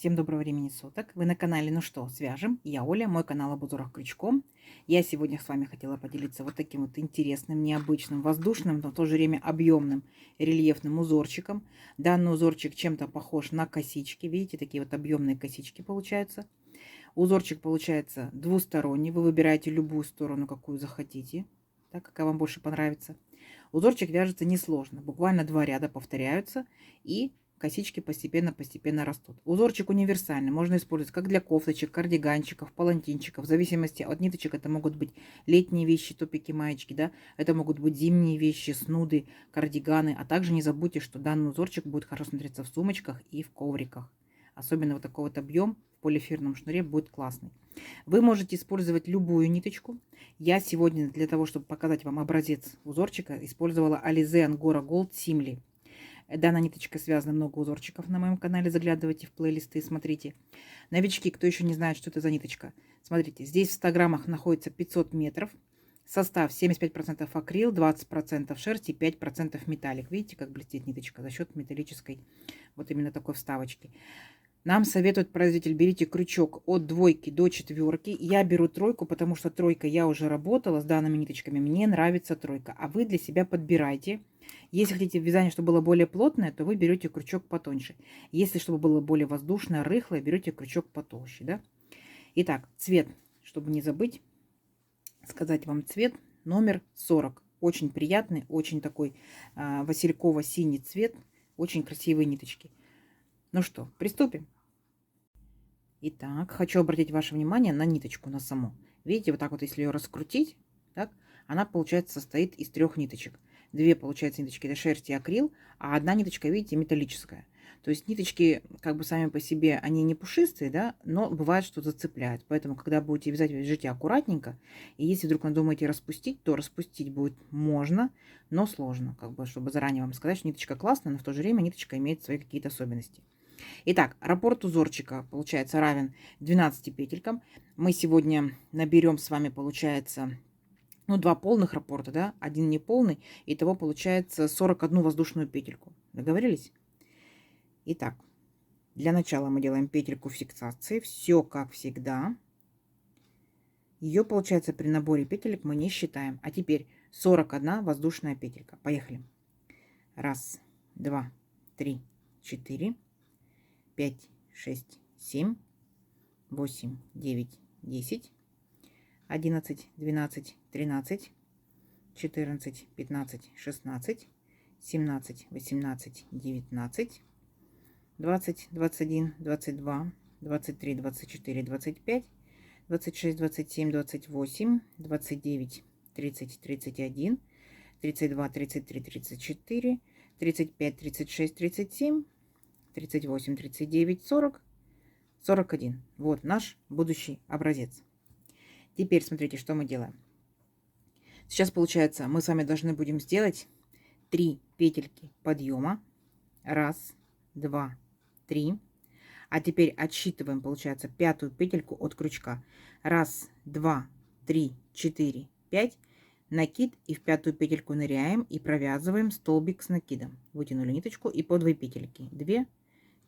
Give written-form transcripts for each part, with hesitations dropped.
Всем доброго времени суток. Вы на канале «Ну что, свяжем?» Я Оля, мой канал об узорах крючком. Я сегодня с вами хотела поделиться вот таким вот интересным, необычным, воздушным, но в то же время объемным рельефным узорчиком. Данный узорчик чем-то похож на косички. Видите, такие вот объемные косички получаются. Узорчик получается двусторонний. Вы выбираете любую сторону, какую захотите, так, какая вам больше понравится. Узорчик вяжется несложно. Буквально 2 ряда повторяются и косички постепенно растут. Узорчик универсальный. Можно использовать как для кофточек, кардиганчиков, палантинчиков. В зависимости от ниточек это могут быть летние вещи, топики, маечки. Да? Это могут быть зимние вещи, снуды, кардиганы. А также не забудьте, что данный узорчик будет хорошо смотреться в сумочках и в ковриках. Особенно вот такой вот объем в полиэфирном шнуре будет классный. Вы можете использовать любую ниточку. Я сегодня для того, чтобы показать вам образец узорчика, использовала Alize Angora Gold Simli. Данная ниточка связана, много узорчиков на моем канале. Заглядывайте в плейлисты и смотрите. Новички, кто еще не знает, что это за ниточка. Смотрите, здесь в 100 граммах находится 500 метров. Состав 75% акрил, 20% шерсть и 5% металлик. Видите, как блестит ниточка за счет металлической вот именно такой вставочки. Нам советует производитель, берите крючок от 2 до 4. Я беру 3, потому что 3 я уже работала с данными ниточками. Мне нравится 3. А вы для себя подбирайте. Если хотите вязание, чтобы было более плотное, то вы берете крючок потоньше. Если чтобы было более воздушное, рыхлое, берете крючок потолще. Да? Итак, цвет, чтобы не забыть, сказать вам цвет номер 40. Очень приятный, очень такой васильково-синий цвет. Очень красивые ниточки. Ну что, приступим. Итак, хочу обратить ваше внимание на ниточку, на саму. Видите, вот так вот, если ее раскрутить, так, она, получается, состоит из 3 ниточек. 2, получается, ниточки это шерсть и акрил, а 1 ниточка, видите, металлическая. То есть ниточки, как бы сами по себе, они не пушистые, да, но бывает, что зацепляют. Поэтому, когда будете вязать, вяжите аккуратненько. И если вдруг надумаете распустить, то распустить будет можно, но сложно. Как бы, чтобы заранее вам сказать, что ниточка классная, но в то же время ниточка имеет свои какие-то особенности. Итак, раппорт узорчика получается равен 12 петелькам. Мы сегодня наберем с вами, получается, 2 полных раппорта, да, 1 неполный. Итого получается 41 воздушную петельку. Договорились? Итак, для начала мы делаем петельку фиксации. Все как всегда. Ее, получается, при наборе петелек мы не считаем. А теперь 41 воздушная петелька. Поехали. 1, 2, 3, 4, 5, 6, 7, 8, 9, 10, 11, 12, 13, 14, 15, 16, 17, 18, 19, 20, 21, 22, 23, 24, 25, 26, 27, 28, 29, 30, 31, 32, 33, 34, 35, 36, 37, 38, 39, 40, 41. Вот наш будущий образец. Теперь смотрите, что мы делаем. Сейчас, получается, мы с вами должны будем сделать 3 петельки подъема. 1, 2, 3. А теперь отсчитываем, получается, 5-ю петельку от крючка. 1, 2, 3, 4, 5. Накид, и в 5-ю петельку ныряем и провязываем столбик с накидом. Вытянули ниточку и по 2 петельки. 2,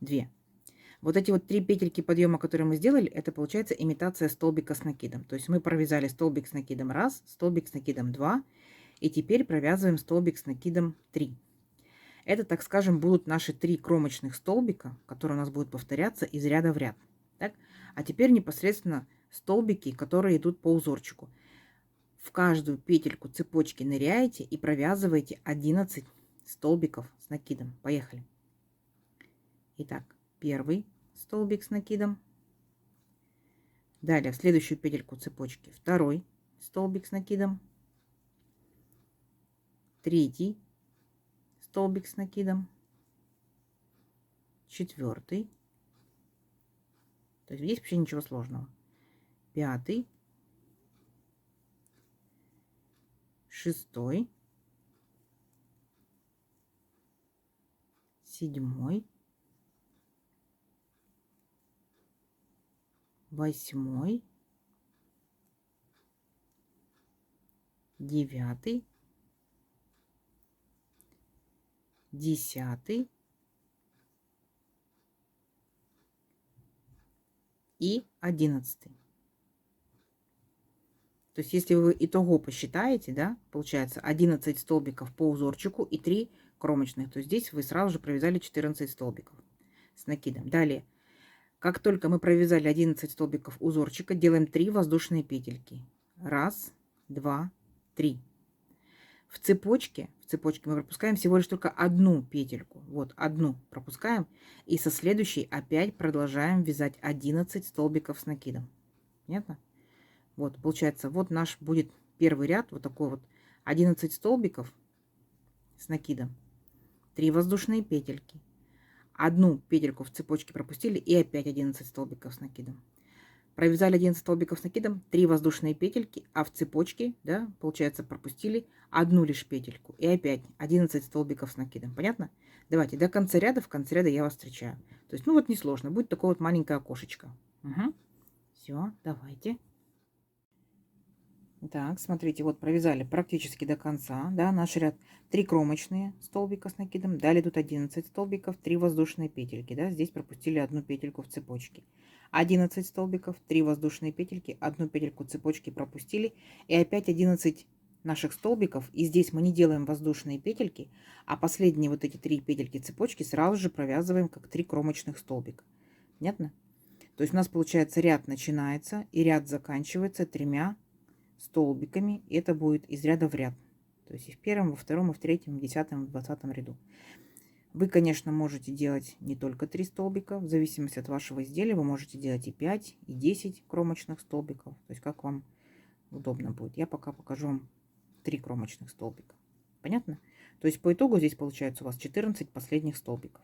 2. Вот эти вот 3 петельки подъема, которые мы сделали, это получается имитация столбика с накидом. То есть мы провязали столбик с накидом 1, столбик с накидом 2, и теперь провязываем столбик с накидом 3. Это, так скажем, будут наши 3 кромочных столбика, которые у нас будут повторяться из ряда в ряд. Так? А теперь непосредственно столбики, которые идут по узорчику. В каждую петельку цепочки ныряете и провязываете 11 столбиков с накидом. Поехали. Итак, первый столбик с накидом. Далее в следующую петельку цепочки 2 столбик с накидом. 3 столбик с накидом. 4. То есть здесь вообще ничего сложного. 5. 6. 7. 8. 9. 10. и 11. То есть, если вы итого посчитаете, да, получается 11 столбиков по узорчику и 3 кромочных, то здесь вы сразу же провязали 14 столбиков с накидом. Далее, как только мы провязали 11 столбиков узорчика, делаем 3 воздушные петельки. Раз, два, три. В цепочке мы пропускаем всего лишь только одну петельку. Вот одну пропускаем. И со следующей опять продолжаем вязать 11 столбиков с накидом. Понятно? Вот, получается, вот наш будет первый ряд, вот такой вот 11 столбиков с накидом, 3 воздушные петельки, одну петельку в цепочке пропустили и опять 11 столбиков с накидом. Провязали 11 столбиков с накидом, 3 воздушные петельки, а в цепочке, да, получается, пропустили одну лишь петельку и опять 11 столбиков с накидом. Понятно? Давайте до конца ряда, в конце ряда я вас встречаю. То есть, ну вот несложно, будет такое вот маленькое окошечко. Угу. Все, давайте. Так, смотрите, вот провязали практически до конца, да, наш ряд 3 кромочные столбика с накидом, далее тут 11 столбиков, 3 воздушные петельки, да, здесь пропустили одну петельку в цепочке. 11 столбиков, 3 воздушные петельки, одну петельку цепочки пропустили и опять 11 наших столбиков, и здесь мы не делаем воздушные петельки, а последние вот эти 3 петельки цепочки сразу же провязываем как 3 кромочных столбика. Понятно? То есть у нас получается ряд начинается и ряд заканчивается 3 столбиками. И это будет из ряда в ряд. То есть и в первом, во втором, и в третьем, в 10-м, в 20-м ряду. Вы, конечно, можете делать не только 3 столбика. В зависимости от вашего изделия вы можете делать и 5, и 10 кромочных столбиков. То есть как вам удобно будет. Я пока покажу вам 3 кромочных столбика. Понятно? То есть по итогу здесь получается у вас 14 последних столбиков.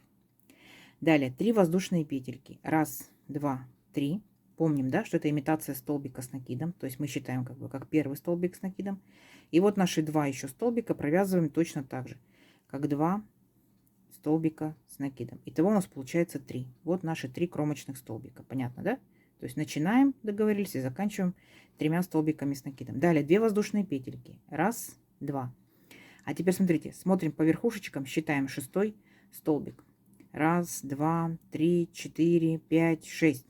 Далее 3 воздушные петельки. Раз, два, три. Помним, да, что это имитация столбика с накидом. То есть мы считаем как бы как первый столбик с накидом. И вот наши 2 еще столбика провязываем точно так же, как 2 столбика с накидом. Итого у нас получается 3. Вот наши 3 кромочных столбика. Понятно, да? То есть начинаем, договорились, и заканчиваем 3 столбиками с накидом. Далее 2 воздушные петельки. Раз, два. А теперь смотрите, смотрим по верхушечкам, считаем 6 столбик. Раз, два, три, 4, 5, 6.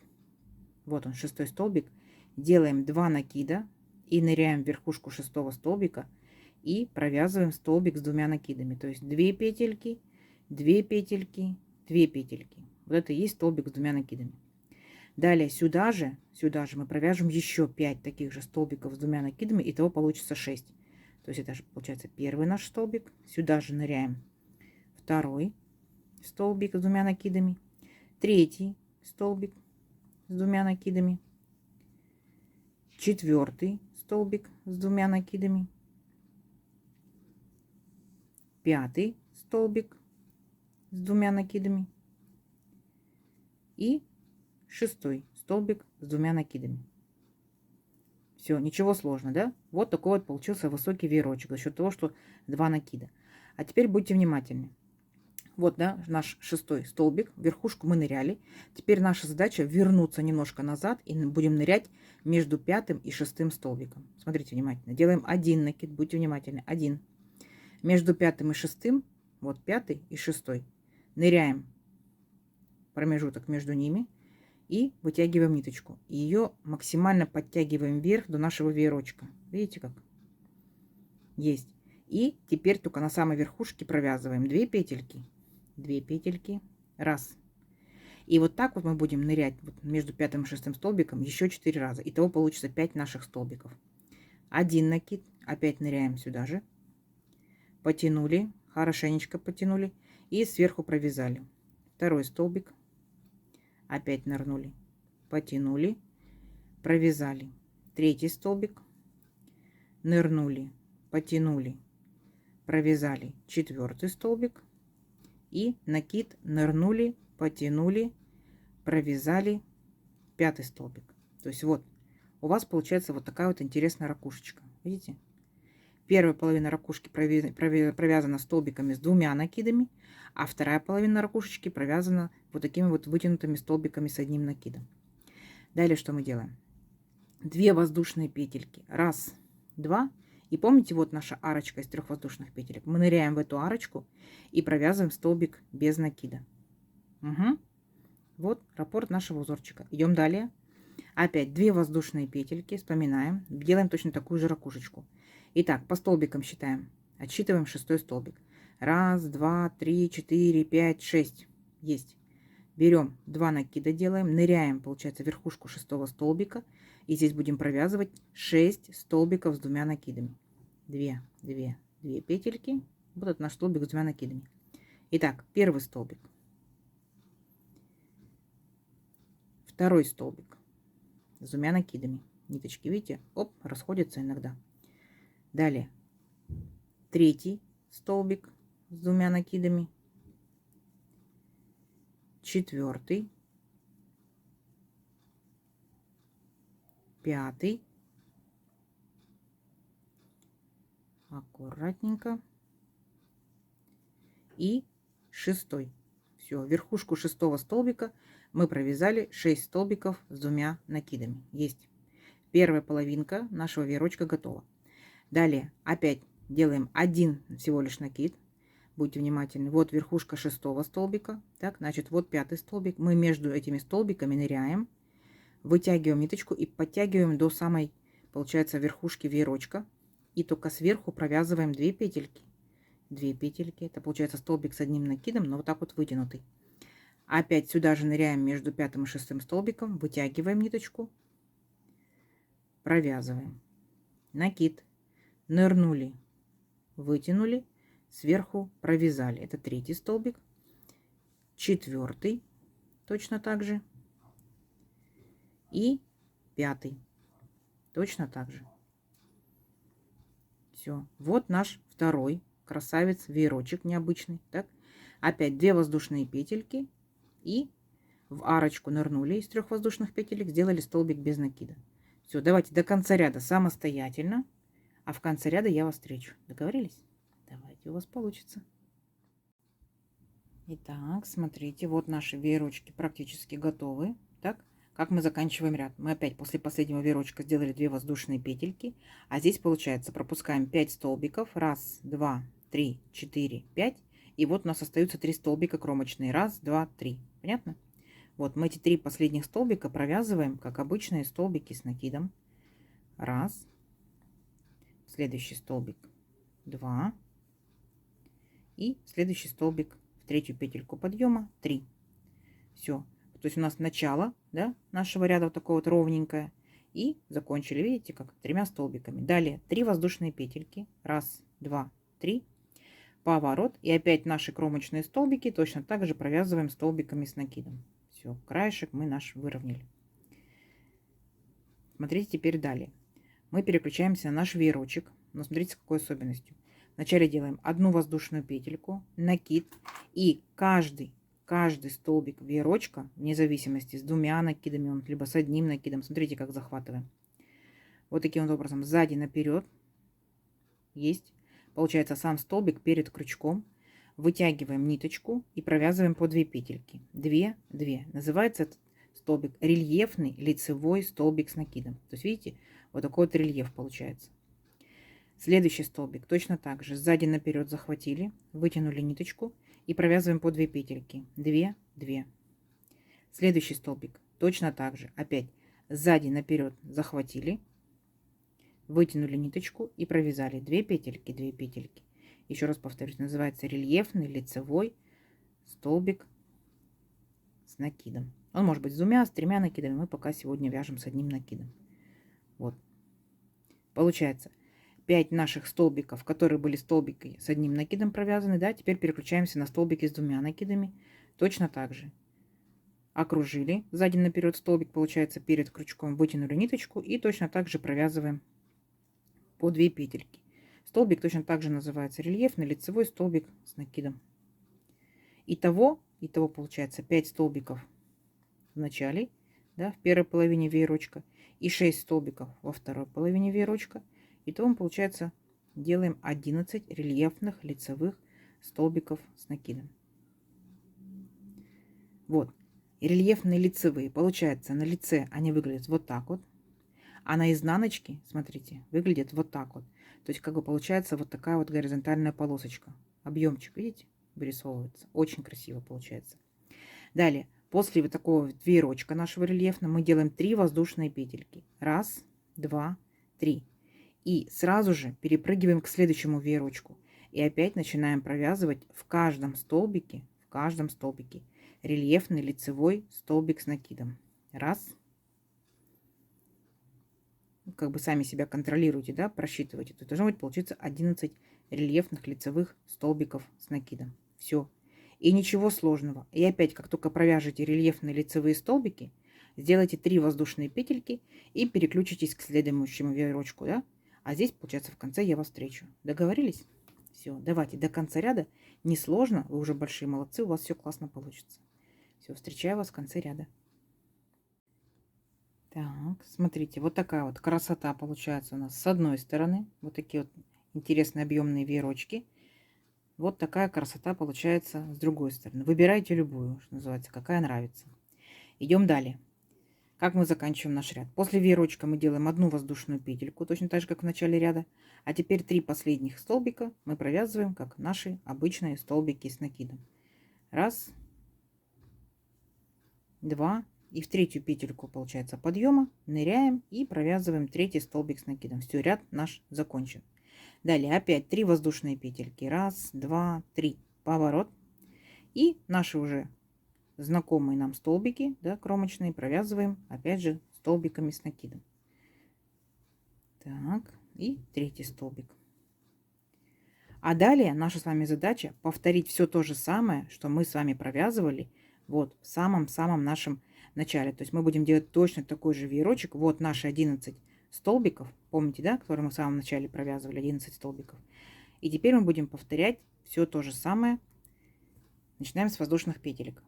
Вот он, 6 столбик. Делаем 2 накида и ныряем в верхушку 6 столбика и провязываем столбик с 2 накидами. То есть 2 петельки, 2 петельки, 2 петельки. Вот это и есть столбик с 2 накидами. Далее сюда же мы провяжем еще 5 таких же столбиков с 2 накидами. Итого получится 6. То есть это же получается первый наш столбик. Сюда же ныряем второй столбик с 2 накидами. Третий столбик с 2 накидами. Четвертый столбик с 2 накидами. Пятый столбик с 2 накидами. И 6 столбик с 2 накидами. Все, ничего сложного, да? Вот такой вот получился высокий веерочек за счет того, что 2 накида. А теперь будьте внимательны. Вот, да, наш 6 столбик, в верхушку мы ныряли. Теперь наша задача вернуться немножко назад и будем нырять между 5 и 6 столбиком. Смотрите внимательно. Делаем 1 накид, будьте внимательны, 1. Между 5 и 6, вот 5 и 6, ныряем промежуток между ними и вытягиваем ниточку. Ее максимально подтягиваем вверх до нашего веерочка. Видите как? Есть. И теперь только на самой верхушке провязываем 2 петельки. 2 петельки, раз. И вот так вот мы будем нырять вот между 5 и 6 столбиком еще 4 раза. Итого получится 5 наших столбиков. 1 накид, опять ныряем сюда же. Потянули, хорошенечко потянули и сверху провязали. Второй столбик, опять нырнули, потянули, провязали. Третий столбик, нырнули, потянули, провязали. Четвертый столбик. И накид, нырнули, потянули, провязали 5 столбик. То есть вот у вас получается вот такая вот интересная ракушечка. Видите? Первая половина ракушки провязана столбиками с 2 накидами, а вторая половина ракушечки провязана вот такими вот вытянутыми столбиками с 1 накидом. Далее что мы делаем? 2 воздушные петельки. Раз, два. И помните, вот наша арочка из 3 воздушных петелек. Мы ныряем в эту арочку и провязываем столбик без накида. Угу. Вот раппорт нашего узорчика. Идем далее. Опять 2 воздушные петельки, вспоминаем, делаем точно такую же ракушечку. Итак, по столбикам считаем, отсчитываем 6 столбик. 1, 2, 3, 4, 5, 6. Есть. Берем 2 накида, делаем, ныряем, получается, верхушку 6 столбика. И здесь будем провязывать 6 столбиков с 2 накидами. 2, 2, 2 петельки. Вот это наш столбик с 2 накидами. Итак, первый столбик. Второй столбик с 2 накидами. Ниточки, видите, оп, расходятся иногда. Далее, третий столбик с 2 накидами. Четвертый. Пятый. Аккуратненько. И шестой. Все, верхушку 6 столбика мы провязали 6 столбиков с 2 накидами. Есть. Первая половинка нашего веерочка готова. Далее опять делаем один всего лишь накид. Будьте внимательны. Вот верхушка 6 столбика. Так, значит, вот 5 столбик. Мы между этими столбиками ныряем, вытягиваем ниточку и подтягиваем до самой, получается, верхушки веерочка. И только сверху провязываем 2 петельки. 2 петельки. Это получается столбик с одним накидом, но вот так вот вытянутый. Опять сюда же ныряем между 5 и 6 столбиком, вытягиваем ниточку, провязываем. Накид. Нырнули, вытянули, сверху провязали. Это третий столбик. Четвертый. Точно так же. И пятый. Точно так же. Все. Вот наш второй красавец веерочек необычный. Так. Опять 2 воздушные петельки. И в арочку нырнули из 3 воздушных петелек. Сделали столбик без накида. Все. Давайте до конца ряда самостоятельно. А в конце ряда я вас встречу. Договорились? Давайте, у вас получится. Итак, смотрите, вот наши веерочки практически готовы. Так, как мы заканчиваем ряд? Мы опять после последнего веерочка сделали 2 воздушные петельки. А здесь получается пропускаем 5 столбиков. 1, 2, 3, 4, 5. И вот у нас остаются 3 столбика кромочные. 1, 2, 3. Понятно? Вот мы эти 3 последних столбика провязываем, как обычные столбики с накидом. 1. Следующий столбик 2. И следующий столбик в третью петельку подъема 3. Все. То есть у нас начало, да, нашего ряда вот такое вот ровненькое. И закончили, видите, как 3 столбиками. Далее 3 воздушные петельки. 1, 2, 3. Поворот. И опять наши кромочные столбики точно так же провязываем столбиками с накидом. Все, краешек мы наш выровняли. Смотрите теперь далее. Мы переключаемся на наш веерочек. Но смотрите, с какой особенностью. Вначале делаем 1 воздушную петельку, накид. И каждый столбик веерочка, вне зависимости, с 2 накидами, он либо с 1 накидом. Смотрите, как захватываем. Вот таким вот образом, сзади наперед. Есть. Получается сам столбик перед крючком. Вытягиваем ниточку и провязываем по 2 петельки. 2, 2. Называется этот столбик рельефный лицевой столбик с накидом. То есть, видите, вот такой вот рельеф получается. Следующий столбик точно так же. Сзади наперед захватили, вытянули ниточку и провязываем по 2 петельки. 2, 2. Следующий столбик точно так же. Опять сзади наперед захватили, вытянули ниточку и провязали 2 петельки, 2 петельки. Еще раз повторюсь, называется рельефный лицевой столбик с накидом. Он может быть с 2, с 3 накидами. Мы пока сегодня вяжем с 1 накидом. Вот. Получается 5 наших столбиков, которые были столбики с 1 накидом провязаны, да, теперь переключаемся на столбики с 2 накидами. Точно так же. Окружили сзади наперед столбик, получается, перед крючком, вытянули ниточку и точно так же провязываем по 2 петельки. Столбик точно так же называется рельефный лицевой столбик с накидом. Итого получается 5 столбиков в начале, да, в первой половине веерочка, и 6 столбиков во второй половине веерочка. Итого мы, получается, делаем 11 рельефных лицевых столбиков с накидом. Вот. И рельефные лицевые, получается, на лице они выглядят вот так вот, а на изнаночке, смотрите, выглядят вот так вот. То есть, как бы получается вот такая вот горизонтальная полосочка. Объемчик, видите, вырисовывается. Очень красиво получается. Далее, После вот такого вот веерочка нашего рельефного мы делаем 3 воздушные петельки. Раз, два, три. И сразу же перепрыгиваем к следующему веерочку. И опять начинаем провязывать в каждом столбике рельефный лицевой столбик с накидом. Раз. Как бы сами себя контролируйте, да, просчитывайте. Тут должно быть получиться 11 рельефных лицевых столбиков с накидом. Все. И ничего сложного. И опять, как только провяжете рельефные лицевые столбики, сделайте 3 воздушные петельки и переключитесь к следующему веерочку, да. А здесь, получается, в конце я вас встречу. Договорились? Все, давайте до конца ряда. Несложно, вы уже большие молодцы, у вас все классно получится. Все, встречаю вас в конце ряда. Так, смотрите, вот такая вот красота получается у нас с одной стороны. Вот такие вот интересные объемные веерочки. Вот такая красота получается с другой стороны. Выбирайте любую, что называется, какая нравится. Идем далее. Как мы заканчиваем наш ряд? После веерочка мы делаем одну воздушную петельку, точно так же, как в начале ряда. А теперь 3 последних столбика мы провязываем, как наши обычные столбики с накидом. Раз, два. И в третью петельку, получается, подъема ныряем и провязываем третий столбик с накидом. Все, ряд наш закончен. Далее опять 3 воздушные петельки. Раз, два, три. Поворот. И наши уже знакомые нам столбики, да, кромочные, провязываем опять же столбиками с накидом. Так, и третий столбик. А далее наша с вами задача повторить все то же самое, что мы с вами провязывали вот в самом-самом нашем начале. То есть мы будем делать точно такой же веерочек. Вот наши 11 столбиков. Помните, да, которые мы в самом начале провязывали, 11 столбиков. И теперь мы будем повторять все то же самое. Начинаем с воздушных петелек.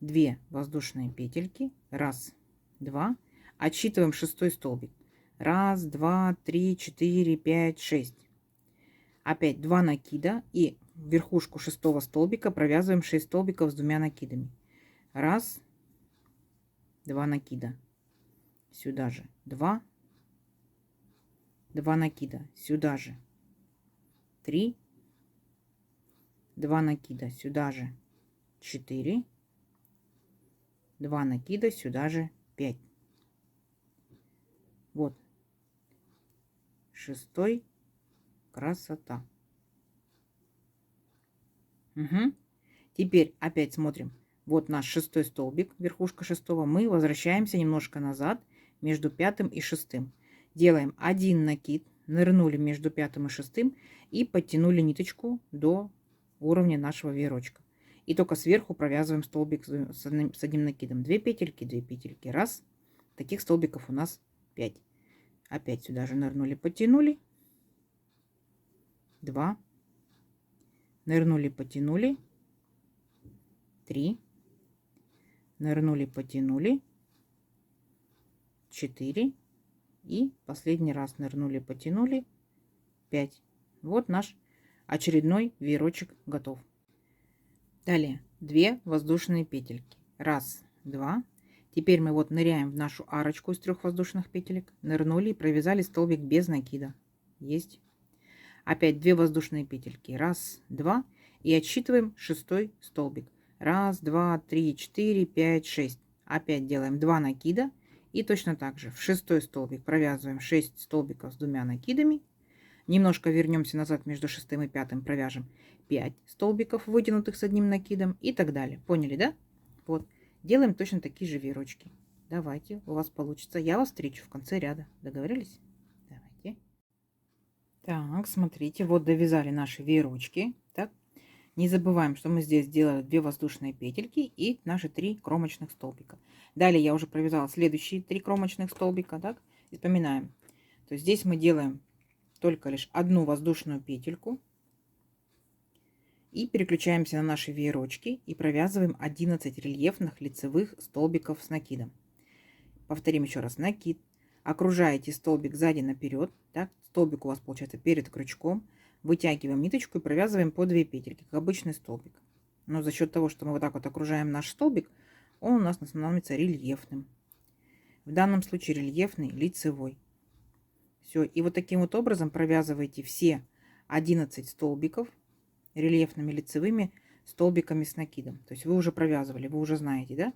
2 воздушные петельки. Раз, два. Отсчитываем 6 столбик. Раз, два, три, 4, 5, 6. Опять 2 накида и в верхушку 6 столбика провязываем 6 столбиков с 2 накидами. Раз, 2 накида. Сюда же 2. 2 накида. Сюда же 3. 2 накида. Сюда же 4. 2 накида. Сюда же 5. Вот. 6. Красота. Угу. Теперь опять смотрим. Вот наш 6 столбик, верхушка 6. Мы возвращаемся немножко назад между 5 и 6. Делаем 1 накид, нырнули между 5 и 6 и подтянули ниточку до уровня нашего веерочка. И только сверху провязываем столбик с одним накидом. 2 петельки, 2 петельки. Раз. Таких столбиков у нас 5. Опять сюда же нырнули, подтянули. 2. Нырнули, потянули. 3. Нырнули, потянули. 4. И последний раз нырнули, потянули. 5. Вот наш очередной веерочек готов. Далее 2 воздушные петельки. Раз, два. Теперь мы вот ныряем в нашу арочку из 3 воздушных петелек. Нырнули и провязали столбик без накида. Есть. Опять 2 воздушные петельки. Раз, два. И отсчитываем 6 столбик. Раз, два, три, 4, 5, 6. Опять делаем 2 накида. И точно так же в 6 столбик провязываем 6 столбиков с 2 накидами. Немножко вернемся назад между 6 и 5, провяжем 5 столбиков, вытянутых с одним накидом и так далее. Поняли, да? Вот. Делаем точно такие же веерочки. Давайте, у вас получится. Я вас встречу в конце ряда. Договорились? Давайте. Так, смотрите, вот довязали наши веерочки. Так, не забываем, что мы здесь сделали 2 воздушные петельки и наши 3 кромочных столбика. Далее я уже провязала следующие 3 кромочных столбика. Так, и вспоминаем. То есть здесь мы делаем только лишь одну воздушную петельку и переключаемся на наши веерочки и провязываем 11 рельефных лицевых столбиков с накидом. Повторим еще раз. Накид. Окружаете столбик сзади наперед. Так, столбик у вас получается перед крючком. Вытягиваем ниточку и провязываем по 2 петельки, как обычный столбик. Но за счет того, что мы вот так вот окружаем наш столбик, он у нас становится рельефным. В данном случае рельефный лицевой. Все, и вот таким вот образом провязываете все 11 столбиков рельефными лицевыми столбиками с накидом. То есть вы уже провязывали, вы уже знаете, да?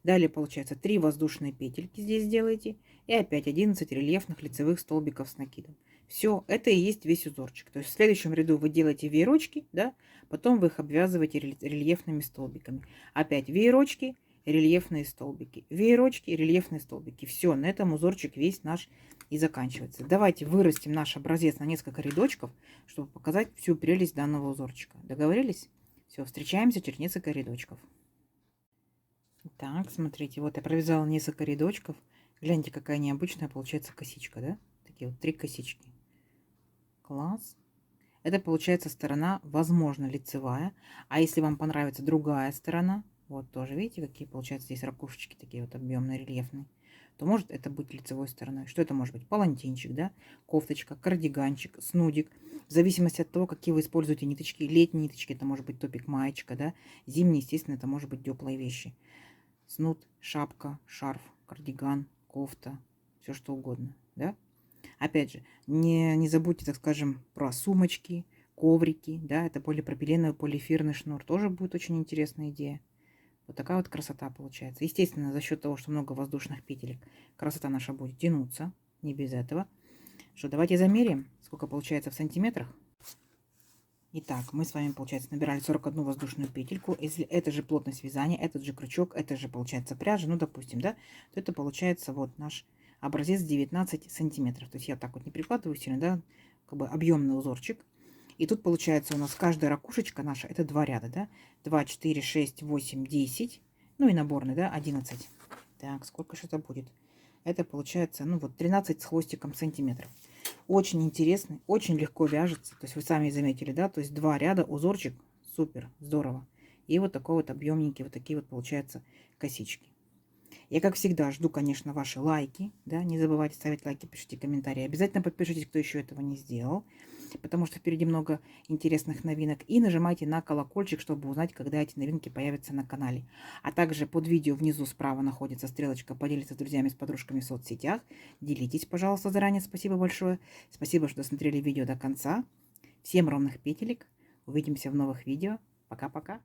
Далее получается 3 воздушные петельки здесь делаете и опять 11 рельефных лицевых столбиков с накидом. Все, это и есть весь узорчик. То есть в следующем ряду вы делаете веерочки, да, потом вы их обвязываете рельефными столбиками. Опять веерочки, рельефные столбики, веерочки, рельефные столбики. Все, на этом узорчик весь наш и заканчивается. Давайте вырастим наш образец на несколько рядочков, чтобы показать всю прелесть данного узорчика. Договорились? Все, встречаемся через несколько рядочков. Так, смотрите, вот я провязала несколько рядочков. Гляньте, какая необычная получается косичка, да? Такие вот 3 косички. Класс. Это получается сторона, возможно, лицевая. А если вам понравится другая сторона, вот тоже, видите, какие получаются здесь ракушечки такие вот объемные, рельефные, то может это быть лицевой стороной. Что это может быть? Палантинчик, да? Кофточка, кардиганчик, снудик. В зависимости от того, какие вы используете ниточки. Летние ниточки, это может быть топик, маечка, да? Зимние, естественно, это может быть теплые вещи. Снуд, шапка, шарф, кардиган, кофта, все что угодно, да? Опять же, не забудьте, так скажем, про сумочки, коврики, да, это полипропиленовый, полиэфирный шнур, тоже будет очень интересная идея. Вот такая вот красота получается. Естественно, за счет того, что много воздушных петелек, красота наша будет тянуться, не без этого. Что, давайте замерим, сколько получается в сантиметрах. Итак, мы с вами, получается, набирали 41 воздушную петельку. Если это же плотность вязания, этот же крючок, это же, получается, пряжа, ну, допустим, да, то это получается вот наш образец 19 сантиметров. То есть я так вот не прикладываю сильно, да, как бы объемный узорчик. И тут, получается, у нас каждая ракушечка наша, это 2 ряда, да, 2, 4, 6, 8, 10, ну и наборный, да, 11. Так, сколько же это будет? Это получается, ну вот 13 с хвостиком сантиметров. Очень интересный, очень легко вяжется. То есть вы сами заметили, да? То есть 2 ряда, узорчик, супер, здорово. И вот такой вот объемненький, вот такие вот получаются косички. Я, как всегда, жду, конечно, ваши лайки, да? Не забывайте ставить лайки, пишите комментарии. Обязательно подпишитесь, кто еще этого не сделал, потому что впереди много интересных новинок. И нажимайте на колокольчик, чтобы узнать, когда эти новинки появятся на канале. А также под видео внизу справа находится стрелочка «Поделиться с друзьями, с подружками в соцсетях». Делитесь, пожалуйста, заранее. Спасибо большое. Спасибо, что досмотрели видео до конца. Всем ровных петелек. Увидимся в новых видео. Пока-пока.